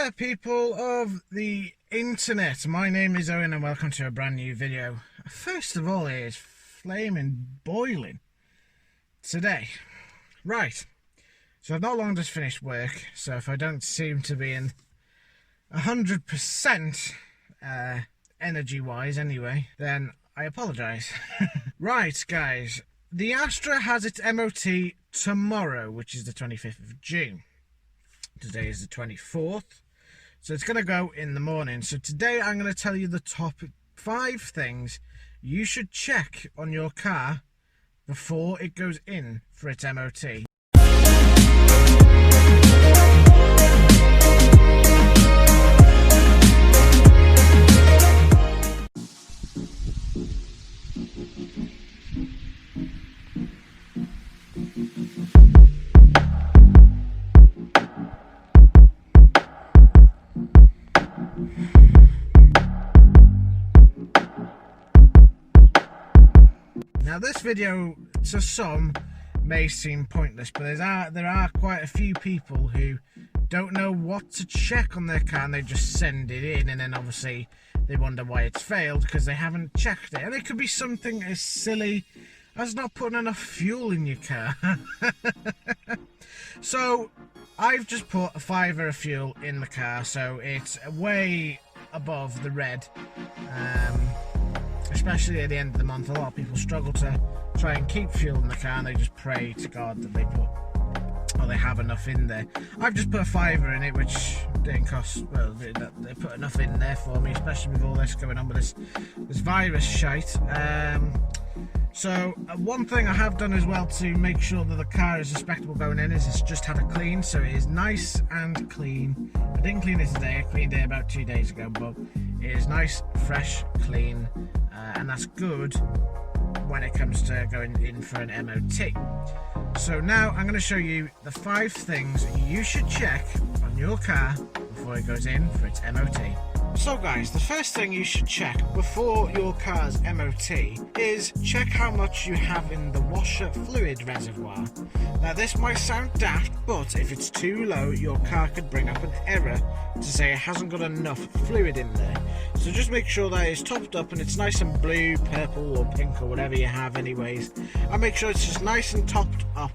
there, people of the internet. My name is Owen and welcome to a brand new video. First of all, it is flaming boiling today. Right, so I've not long just finished work, so if I don't seem to be in 100% energy-wise anyway, then I apologise. Right, guys, the Astra has its MOT tomorrow, which is the 25th of June. Today is the 24th, so it's going to go in the morning. So today I'm going to tell you the top 5 things you should check on your car before it goes in for its MOT. Now this video to some may seem pointless, but there are quite a few people who don't know what to check on their car and they just send it in, and then obviously they wonder why it's failed because they haven't checked it. And it could be something as silly as not putting enough fuel in your car. So I've just put a £5 of fuel in the car, so it's way above the red. Especially at the end of the month, a lot of people struggle to try and keep fuel in the car and they just pray to God that they have enough in there. I've just put a £5 in it, which didn't cost, well, they put enough in there for me, especially with all this going on with this virus shite. So one thing I have done as well to make sure that the car is respectable going in is it's just had a clean, so it is nice and clean. I didn't clean it today, I cleaned it about 2 days ago, but it is nice, fresh, clean, and that's good when it comes to going in for an MOT. So now I'm going to show you the 5 things you should check on your car before it goes in for its MOT. So guys, the first thing you should check before your car's MOT is check how much you have in the washer fluid reservoir. Now this might sound daft, but if it's too low, your car could bring up an error to say it hasn't got enough fluid in there. So just make sure that it's topped up and it's nice and blue, purple or pink or whatever you have anyways. And make sure it's just nice and topped up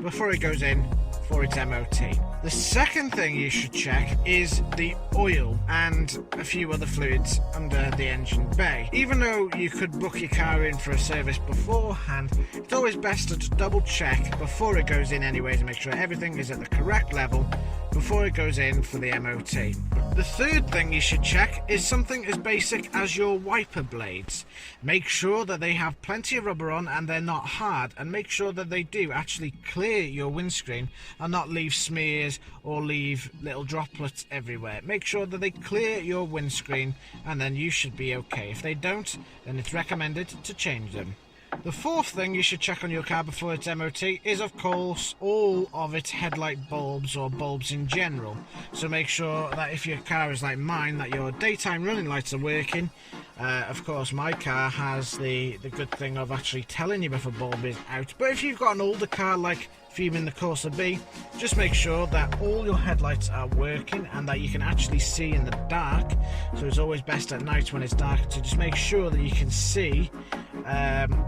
before it goes in for its MOT. The second thing you should check is the oil and a few other fluids under the engine bay. Even though you could book your car in for a service beforehand, it's always best to just double check before it goes in anyways and make sure everything is at the correct level before it goes in for the MOT. The third thing you should check is something as basic as your wiper blades. Make sure that they have plenty of rubber on and they're not hard, and make sure that they do actually clear your windscreen and not leave smears or leave little droplets everywhere. Make sure that they clear your windscreen and then you should be okay. If they don't, then it's recommended to change them. The fourth thing you should check on your car before its MOT is, of course, all of its headlight bulbs or bulbs in general. So make sure that if your car is like mine, that your daytime running lights are working. Of course, my car has the good thing of actually telling you if a bulb is out. But if you've got an older car like in the Corsa B, just make sure that all your headlights are working and that you can actually see in the dark. So it's always best at night when it's dark to just make sure that you can see.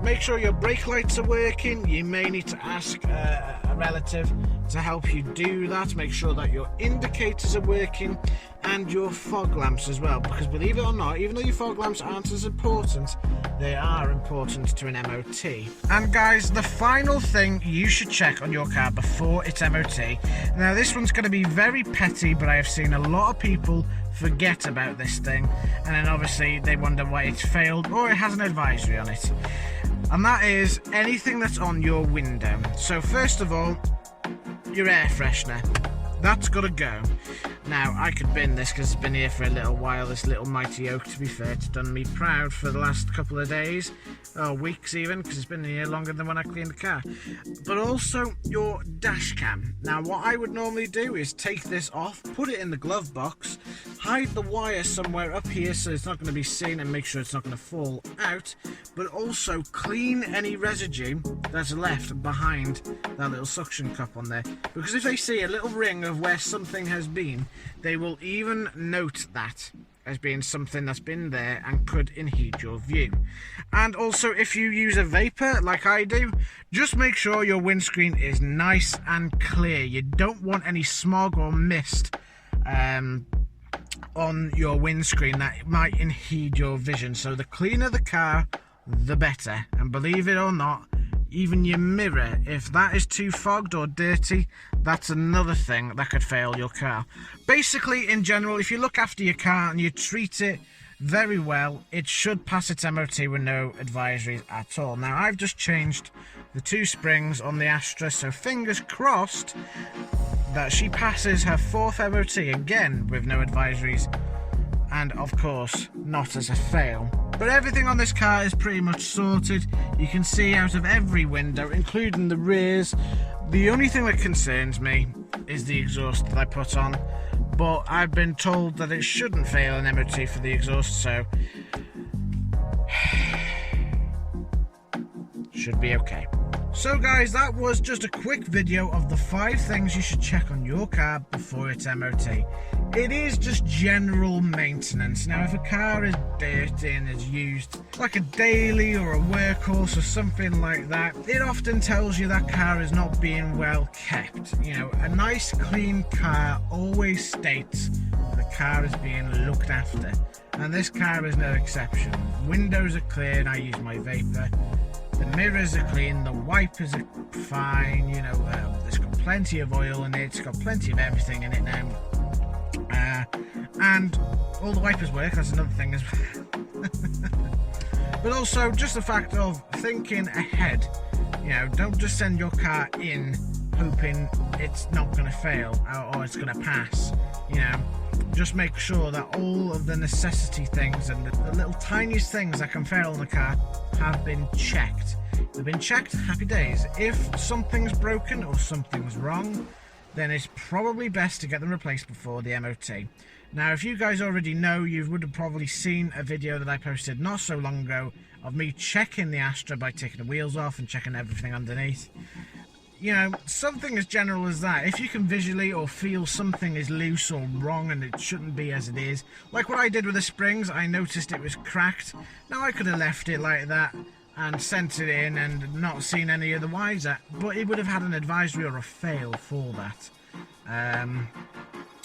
Make sure your brake lights are working. You may need to ask a relative to help you do that. Make sure that your indicators are working and your fog lamps as well, because believe it or not, even though your fog lamps aren't as important, they are important to an MOT. And guys, the final thing you should check on your car before its MOT, now this one's going to be very petty, but I have seen a lot of people forget about this thing, and then obviously they wonder why it's failed or it has an advisory on it, and that is anything that's on your window. So first of all, your air freshener, that's got to go. Now, I could bin this because it's been here for a little while, this little mighty oak, to be fair. It's done me proud for the last couple of days, or weeks even, because it's been here longer than when I cleaned the car. But also your dash cam. Now, what I would normally do is take this off, put it in the glove box, hide the wire somewhere up here so it's not going to be seen and make sure it's not going to fall out, but also clean any residue that's left behind that little suction cup on there. Because if they see a little ring of where something has been, They will even note that as being something that's been there and could impede your view. And also, if you use a vapor like I do, just make sure your windscreen is nice and clear. You don't want any smog or mist on your windscreen that might impede your vision. So the cleaner the car, the better. And believe it or not, even your mirror, if that is too fogged or dirty, that's another thing that could fail your car. Basically, in general, if you look after your car and you treat it very well, it should pass its MOT with no advisories at all. Now, I've just changed the 2 springs on the Astra, so fingers crossed that she passes her 4th MOT again with no advisories, and of course not as a fail. But everything on this car is pretty much sorted. You can see out of every window, including the rears. The only thing that concerns me is the exhaust that I put on, but I've been told that it shouldn't fail an MOT for the exhaust, so should be okay. So guys, that was just a quick video of the 5 things you should check on your car before its MOT. It is just general maintenance. Now, if a car is dirty and is used like a daily or a workhorse or something like that, it often tells you that car is not being well kept. You know, a nice clean car always states the car is being looked after, and this car is no exception. Windows are clear and I use my vapor. The mirrors are clean, the wipers are fine, you know, it's got plenty of oil in it, it's got plenty of everything in it now. And all the wipers work, that's another thing as well. But also, just the fact of thinking ahead, you know, don't just send your car in hoping it's not going to fail or it's going to pass, you know. Just make sure that all of the necessity things and the little tiniest things that can fail in the car have been checked. They've been checked, happy days. If something's broken or something's wrong, then it's probably best to get them replaced before the MOT. Now, if you guys already know, you would have probably seen a video that I posted not so long ago of me checking the Astra by taking the wheels off and checking everything underneath. You know, something as general as that. If you can visually or feel something is loose or wrong and it shouldn't be as it is, like what I did with the springs, I noticed it was cracked. Now, I could have left it like that and sent it in and not seen any of the wiser, but it would have had an advisory or a fail for that.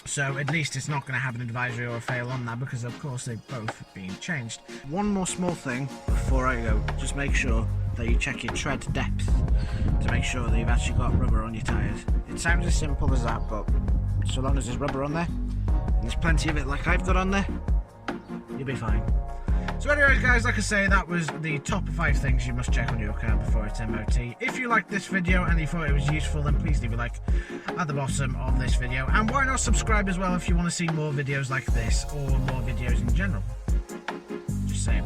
So at least it's not going to have an advisory or a fail on that, because of course they've both been changed. One more small thing before I go, just make sure that you check your tread depth to make sure that you've actually got rubber on your tyres. It sounds as simple as that, but so long as there's rubber on there, and there's plenty of it like I've got on there, you'll be fine. So anyways guys, like I say, that was the top 5 things you must check on your car before its MOT. If you liked this video and you thought it was useful, then please leave a like at the bottom of this video. And why not subscribe as well if you want to see more videos like this, or more videos in general. Just saying.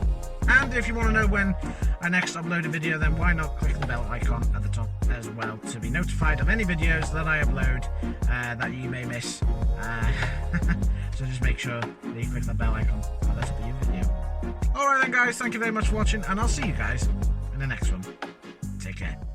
And if you want to know when I next upload a video, then why not click the bell icon at the top as well to be notified of any videos that I upload that you may miss. So just make sure that you click the bell icon at the top of your video. Alright then guys, thank you very much for watching, and I'll see you guys in the next one. Take care.